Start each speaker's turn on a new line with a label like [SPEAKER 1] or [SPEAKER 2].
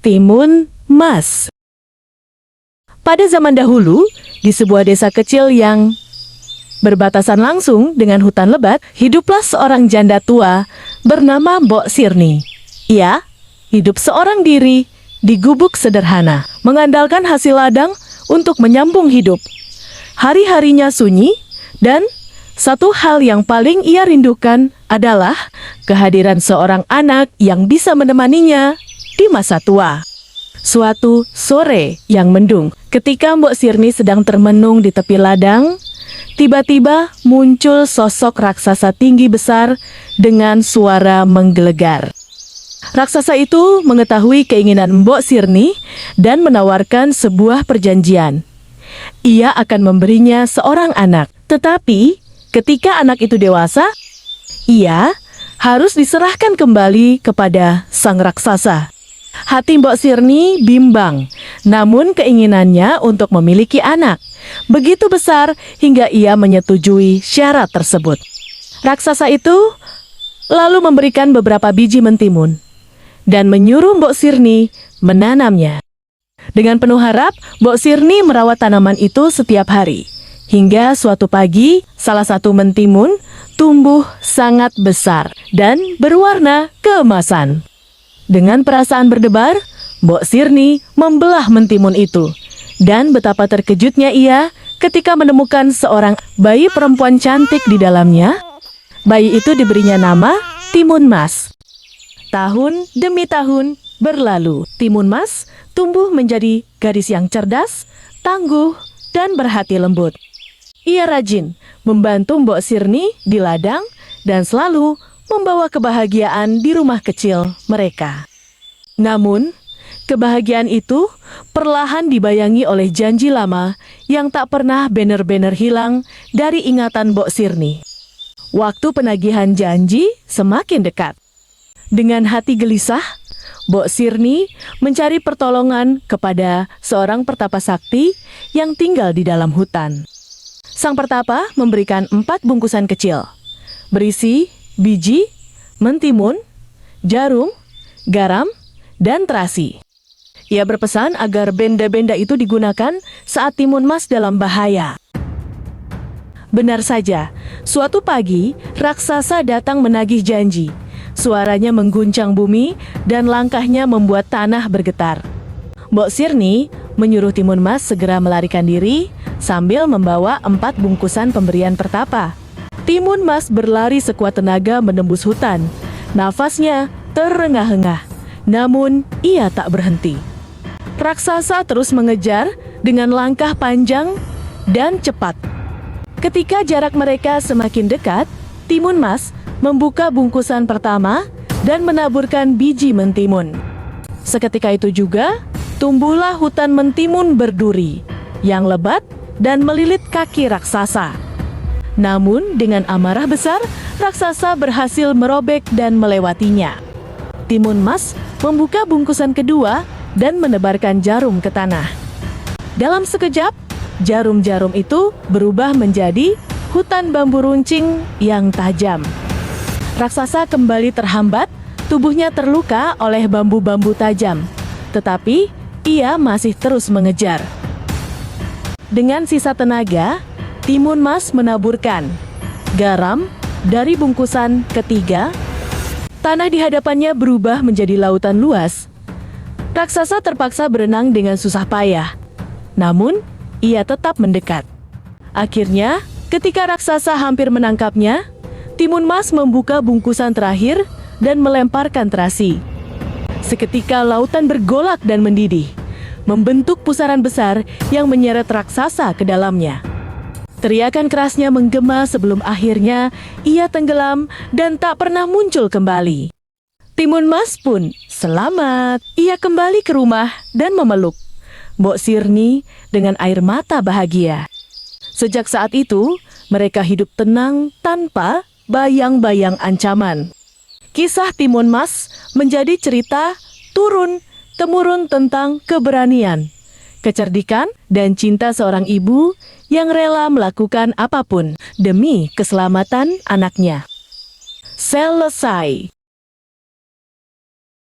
[SPEAKER 1] Timun Mas. Pada zaman dahulu, di sebuah desa kecil yang berbatasan langsung dengan hutan lebat, hiduplah seorang janda tua bernama Mbok Sirni. Ia hidup seorang diri di gubuk sederhana, mengandalkan hasil ladang untuk menyambung hidup. Hari-harinya sunyi, dan satu hal yang paling ia rindukan adalah kehadiran seorang anak yang bisa menemaninya di masa tua. Suatu sore yang mendung, ketika Mbok Sirni sedang termenung di tepi ladang, tiba-tiba muncul sosok raksasa tinggi besar dengan suara menggelegar. Raksasa itu mengetahui keinginan Mbok Sirni dan menawarkan sebuah perjanjian. Ia akan memberinya seorang anak, tetapi ketika anak itu dewasa, ia harus diserahkan kembali kepada sang raksasa. Hati Mbok Sirni bimbang, namun keinginannya untuk memiliki anak begitu besar hingga ia menyetujui syarat tersebut. Raksasa itu lalu memberikan beberapa biji mentimun dan menyuruh Mbok Sirni menanamnya. Dengan penuh harap, Mbok Sirni merawat tanaman itu setiap hari. Hingga suatu pagi, salah satu mentimun tumbuh sangat besar dan berwarna keemasan. Dengan perasaan berdebar, Mbok Sirni membelah mentimun itu. Dan betapa terkejutnya ia ketika menemukan seorang bayi perempuan cantik di dalamnya. Bayi itu diberinya nama Timun Mas. Tahun demi tahun berlalu, Timun Mas tumbuh menjadi gadis yang cerdas, tangguh, dan berhati lembut. Ia rajin membantu Mbok Sirni di ladang dan selalu membawa kebahagiaan di rumah kecil mereka. Namun, kebahagiaan itu perlahan dibayangi oleh janji lama yang tak pernah benar-benar hilang dari ingatan Mbok Sirni. Waktu penagihan janji semakin dekat. Dengan hati gelisah, Mbok Sirni mencari pertolongan kepada seorang pertapa sakti yang tinggal di dalam hutan. Sang pertapa memberikan 4 bungkusan kecil, berisi biji, mentimun, jarum, garam, dan terasi. Ia berpesan agar benda-benda itu digunakan saat Timun Mas dalam bahaya. Benar saja, suatu pagi raksasa datang menagih janji. Suaranya mengguncang bumi dan langkahnya membuat tanah bergetar. Mbok Sirni menyuruh Timun Mas segera melarikan diri sambil membawa 4 bungkusan pemberian pertapa. Timun Mas berlari sekuat tenaga menembus hutan. Nafasnya terengah-engah, namun ia tak berhenti. Raksasa terus mengejar dengan langkah panjang dan cepat. Ketika jarak mereka semakin dekat, Timun Mas membuka bungkusan pertama dan menaburkan biji mentimun. Seketika itu juga, tumbuhlah hutan mentimun berduri yang lebat dan melilit kaki raksasa. Namun dengan amarah besar, raksasa berhasil merobek dan melewatinya. Timun Mas membuka bungkusan kedua dan menebarkan jarum ke tanah. Dalam sekejap, jarum-jarum itu berubah menjadi hutan bambu runcing yang tajam. Raksasa kembali terhambat, tubuhnya terluka oleh bambu-bambu tajam. Tetapi ia masih terus mengejar. Dengan sisa tenaga, Timun Mas menaburkan garam dari bungkusan ketiga. Tanah di hadapannya berubah menjadi lautan luas. Raksasa terpaksa berenang dengan susah payah. Namun, ia tetap mendekat. Akhirnya, ketika raksasa hampir menangkapnya, Timun Mas membuka bungkusan terakhir dan melemparkan terasi. Seketika lautan bergolak dan mendidih, membentuk pusaran besar yang menyeret raksasa ke dalamnya. Teriakan kerasnya menggema sebelum akhirnya ia tenggelam dan tak pernah muncul kembali. Timun Mas pun selamat. Ia kembali ke rumah dan memeluk Mbok Sirni dengan air mata bahagia. Sejak saat itu, mereka hidup tenang tanpa bayang-bayang ancaman. Kisah Timun Mas menjadi cerita turun-temurun tentang keberanian, kecerdikan, dan cinta seorang ibu yang rela melakukan apapun demi keselamatan anaknya. Selesai.